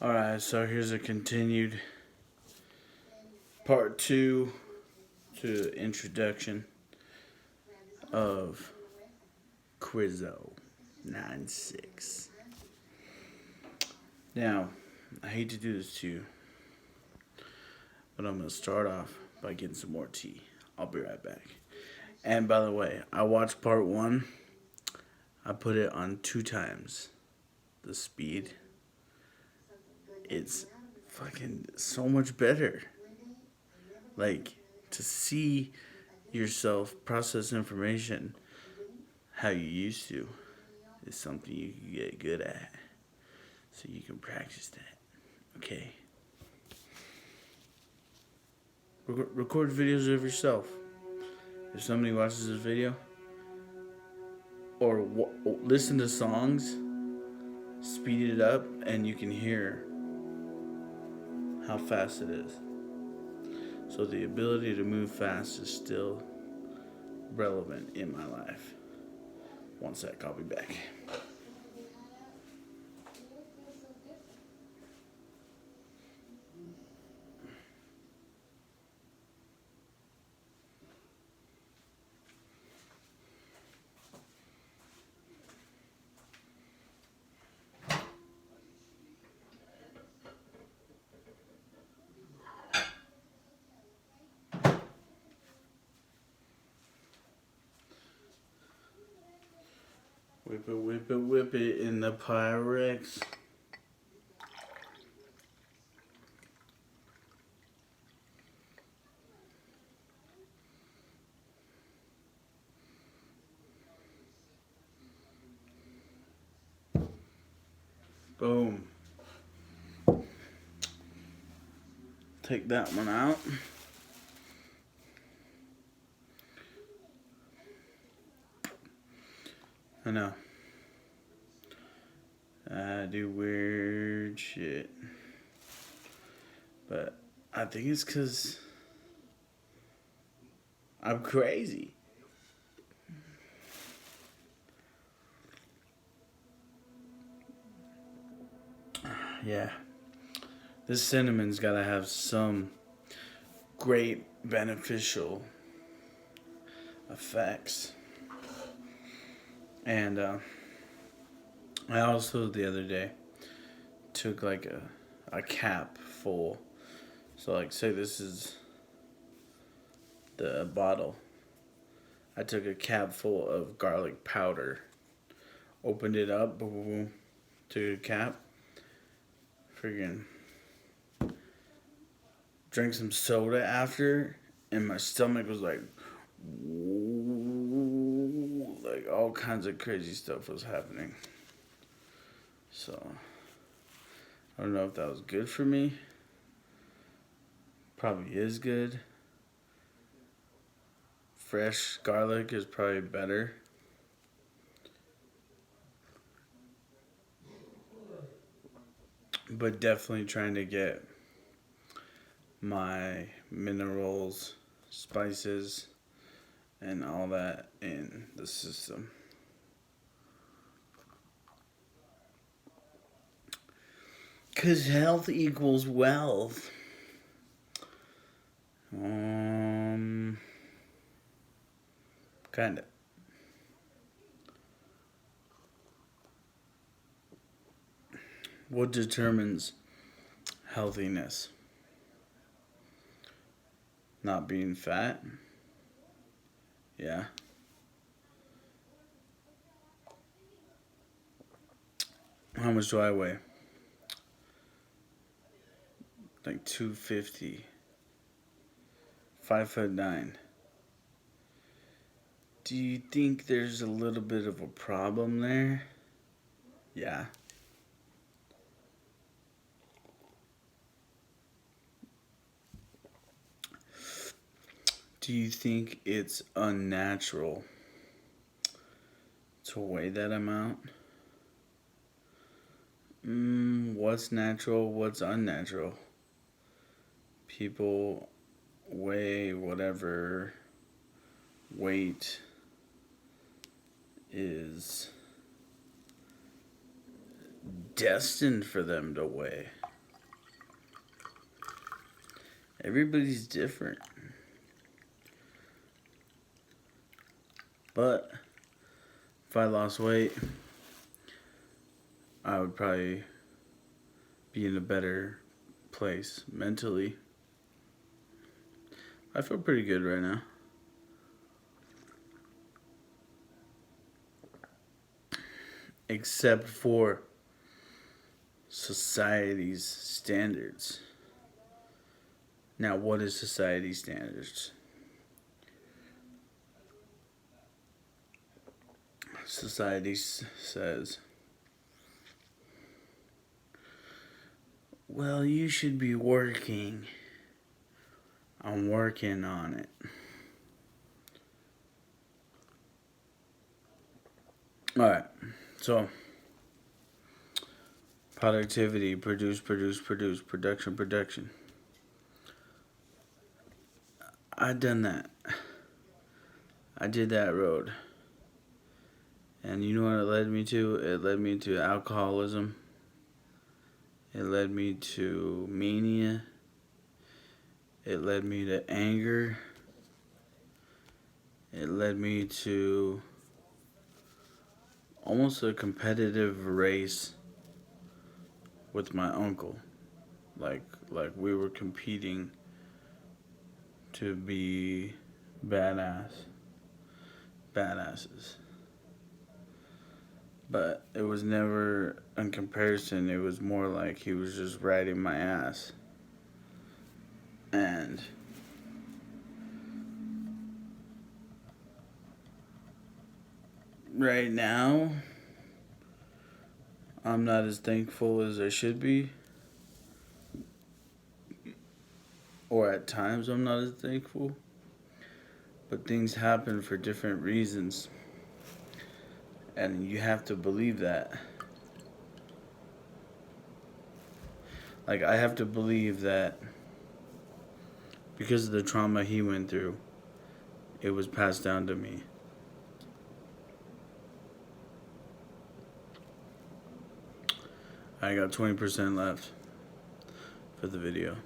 Alright, so here's a continued part 2 to the introduction of Quizzo 96. Now, I hate to do this to you, but I'm going to start off by getting some more tea. I'll be right back. And by the way, I watched part 1. I put it on 2 times the speed. It's fucking so much better. Like, to see yourself process information how you used to is something you can get good at. So you can practice that. Okay? Record videos of yourself. If somebody watches this video, or listen to songs, speed it up, and you can hear how fast it is. So the ability to move fast is still relevant in my life. One sec, I'll be back. Whip it, whip it, whip it in the Pyrex. Boom. Take that one out. I know. I do weird shit. But I think it's because I'm crazy. Yeah. This cinnamon's gotta have some great beneficial effects. And I also the other day took like a cap full. So like say this is the bottle. I took a cap full of garlic powder. Opened it up, boom, boom, boom, took a cap. Friggin' drank some soda after, and my stomach was like all kinds of crazy stuff was happening. So I don't know if that was good for me. Probably is good. Fresh garlic is probably better. But definitely trying to get my minerals, spices, and all that in the system. Because health equals wealth. Kinda. What determines healthiness? Not being fat? Yeah. How much do I weigh? Like 250. 5'9". Do you think there's a little bit of a problem there? Yeah. Do you think it's unnatural to weigh that amount? What's natural? What's unnatural? People weigh whatever weight is destined for them to weigh. Everybody's different. But if I lost weight, I would probably be in a better place mentally. I feel pretty good right now. Except for society's standards. Now, what is society's standards? Society says, well, you should be working. I'm working on it. Alright, so productivity, production. I've done that. I did that road. And you know what it led me to? It led me to alcoholism. It led me to mania. It led me to anger. It led me to almost a competitive race with my uncle. Like we were competing to be badasses. But it was never in comparison. It was more like he was just riding my ass. And right now, I'm not as thankful as I should be. Or at times I'm not as thankful. But things happen for different reasons. And you have to believe that. Like, I have to believe that because of the trauma he went through, it was passed down to me. I got 20% left for the video.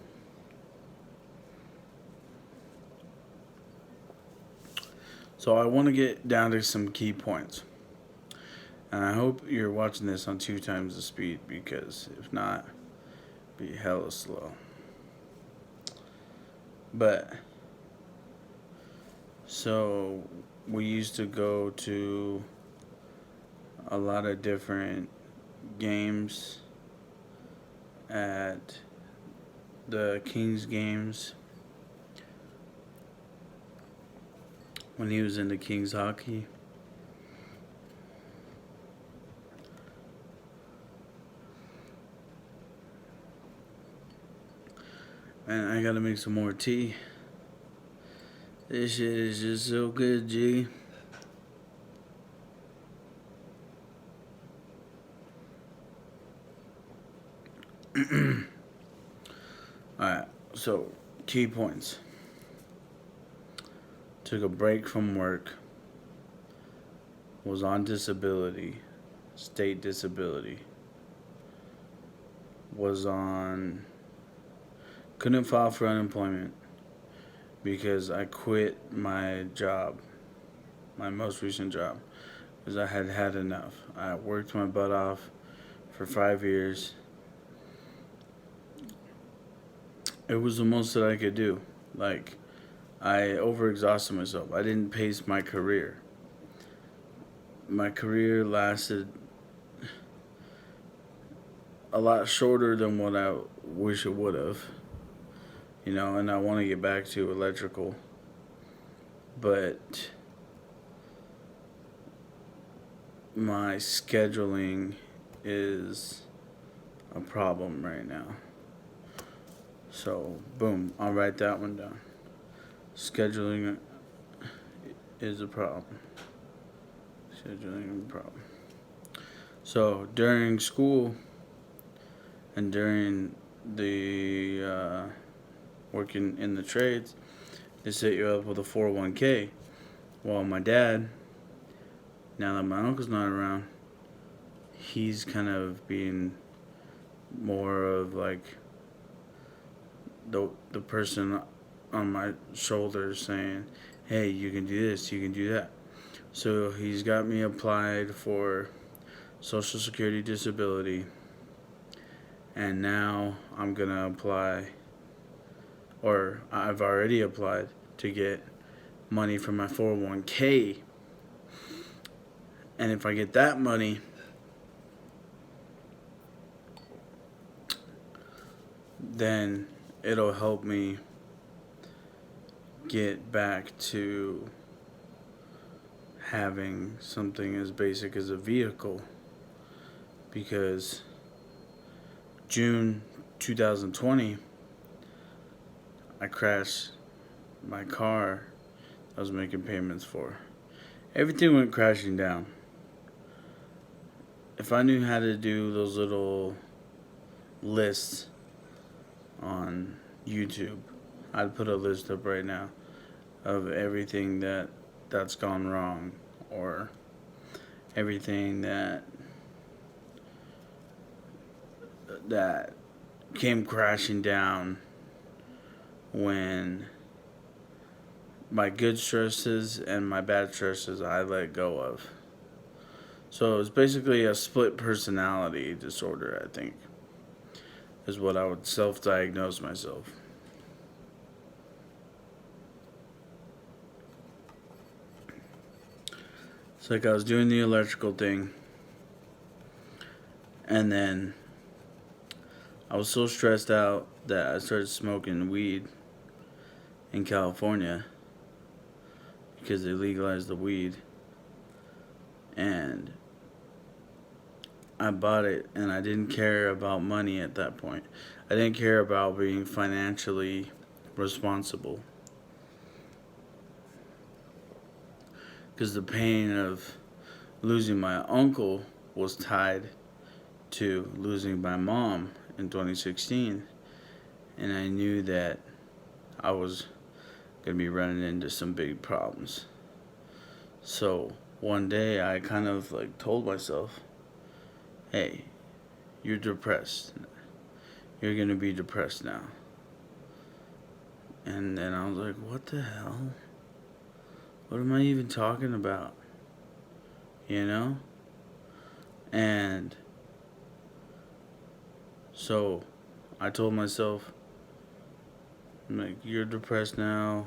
So I want to get down to some key points. And I hope you're watching this on 2 times the speed, because if not, it'd be hella slow. But, so we used to go to a lot of different games at the Kings games when he was into Kings hockey. And I gotta make some more tea. This shit is just so good, G. Alright, so key points. Took a break from work. Was on disability. State disability. Couldn't file for unemployment because I quit my job, my most recent job, because I had had enough. I worked my butt off for 5 years. It was the most that I could do. Like, I overexhausted myself. I didn't pace my career. My career lasted a lot shorter than what I wish it would have. You know, and I want to get back to electrical. But my scheduling is a problem right now. So, boom, I'll write that one down. Scheduling is a problem. So, during school and during the working in the trades, they set you up with a 401k. Well, my dad, now that my uncle's not around, he's kind of being more of like the person on my shoulder saying, "Hey, you can do this, you can do that." So he's got me applied for Social Security disability, and now I'm gonna apply, or I've already applied to get money from my 401k. And if I get that money, then it'll help me get back to having something as basic as a vehicle, because June 2020 I crashed my car I was making payments for. Everything went crashing down. If I knew how to do those little lists on YouTube, I'd put a list up right now of everything that's gone wrong, or everything that came crashing down when my good stresses and my bad stresses I let go of. So it's basically a split personality disorder, I think, is what I would self-diagnose myself. It's like I was doing the electrical thing, and then I was so stressed out that I started smoking weed in California because they legalized the weed. And I bought it, and I didn't care about money at that point. I didn't care about being financially responsible, because the pain of losing my uncle was tied to losing my mom in 2016. And I knew that I was going to be running into some big problems. So one day I kind of like told myself, hey, you're depressed. You're going to be depressed now. And then I was like, what the hell? What am I even talking about? You know? And so I told myself, like, you're depressed now.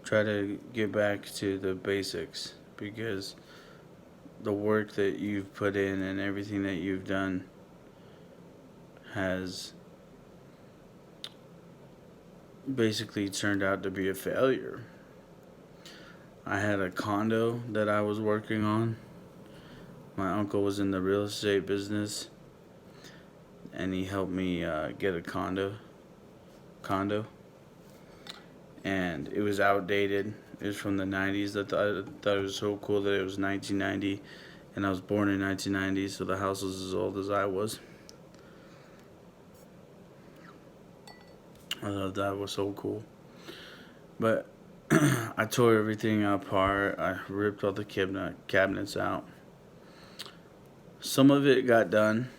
Try to get back to the basics, because the work that you've put in and everything that you've done has basically turned out to be a failure. I had a condo that I was working on. My uncle was in the real estate business, and he helped me get a condo. And it was outdated. It was from the 90s. I thought it was so cool that it was 1990, and I was born in 1990, so the house was as old as I was. I thought that was so cool. But I tore everything apart. I ripped all the cabinets out. Some of it got done,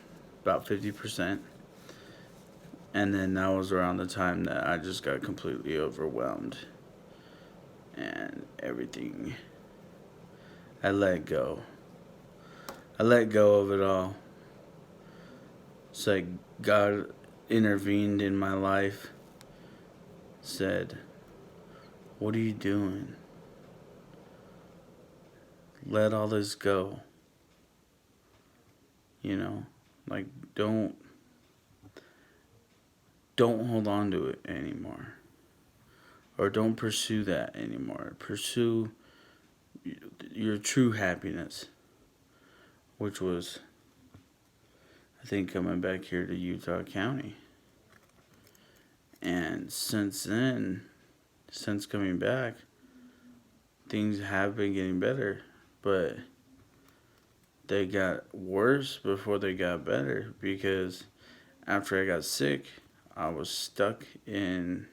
about 50%. And then that was around the time that I just got completely overwhelmed. And everything, I let go. I let go of it all. It's like God intervened in my life, said, what are you doing? Let all this go. You know, like don't hold on to it anymore. Or don't pursue that anymore. Pursue your true happiness, which was, I think, coming back here to Utah County. And since then, since coming back, things have been getting better, but they got worse before they got better, because after I got sick, I was stuck in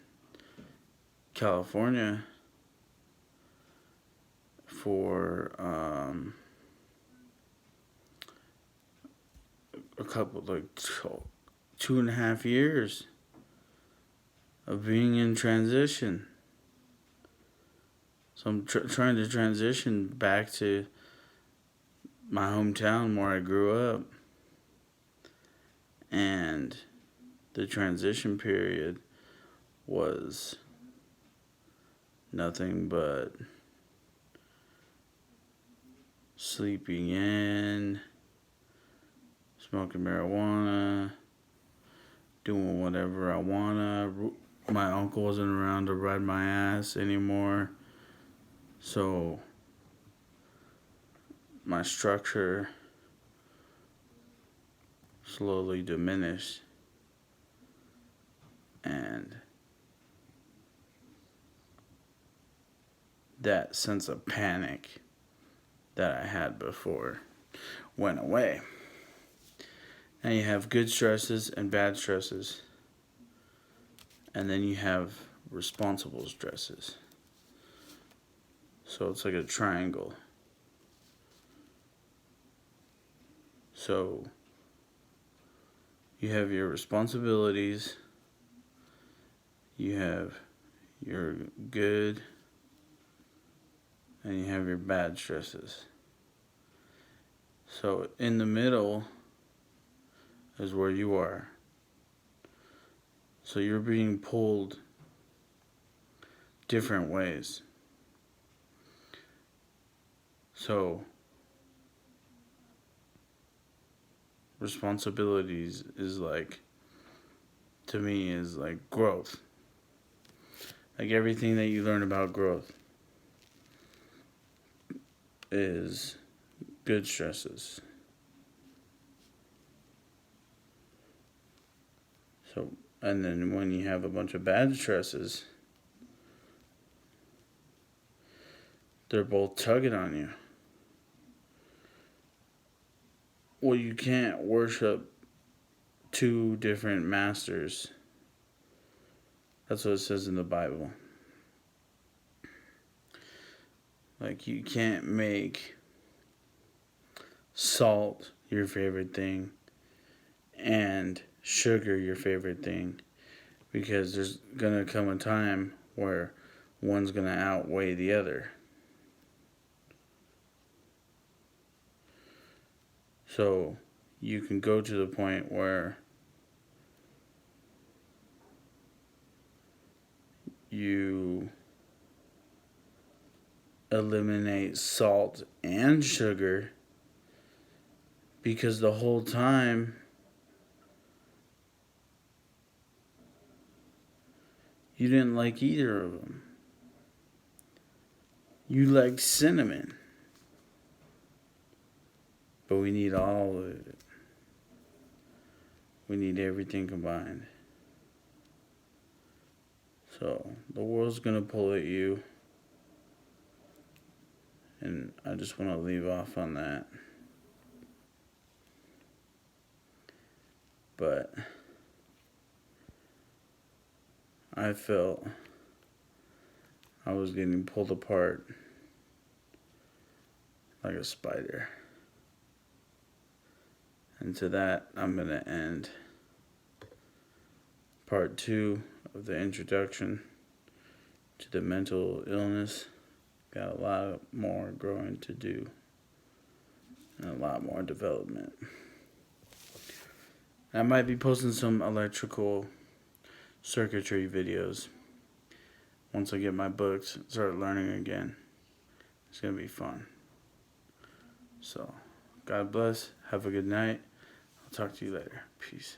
California for a couple, like 2.5 years. of being in transition. So I'm trying to transition back to my hometown where I grew up. And the transition period was nothing but sleeping in, smoking marijuana, doing whatever I wanna. My uncle wasn't around to ride my ass anymore, so my structure slowly diminished, and that sense of panic that I had before went away. Now you have good stresses and bad stresses, and then you have responsible stresses. So it's like a triangle. So you have your responsibilities, you have your good, and you have your bad stresses. So in the middle is where you are. So you're being pulled different ways. So responsibilities is like, to me, is like growth. Like everything that you learn about growth is good stresses. So, and then when you have a bunch of bad stresses, they're both tugging on you. Well, you can't worship two different masters. That's what it says in the Bible. Like, you can't make salt your favorite thing and sugar your favorite thing, because there's gonna come a time where one's gonna outweigh the other. So you can go to the point where you eliminate salt and sugar, because the whole time you didn't like either of them. You liked cinnamon. But we need all of it. We need everything combined. So the world's gonna pull at you. And I just want to leave off on that. But I felt I was getting pulled apart like a spider. And to that, I'm going to end part 2 of the introduction to the mental illness. Got a lot more growing to do and a lot more development. I might be posting some electrical circuitry videos once I get my books and start learning again. It's going to be fun. So, God bless. Have a good night. I'll talk to you later. Peace.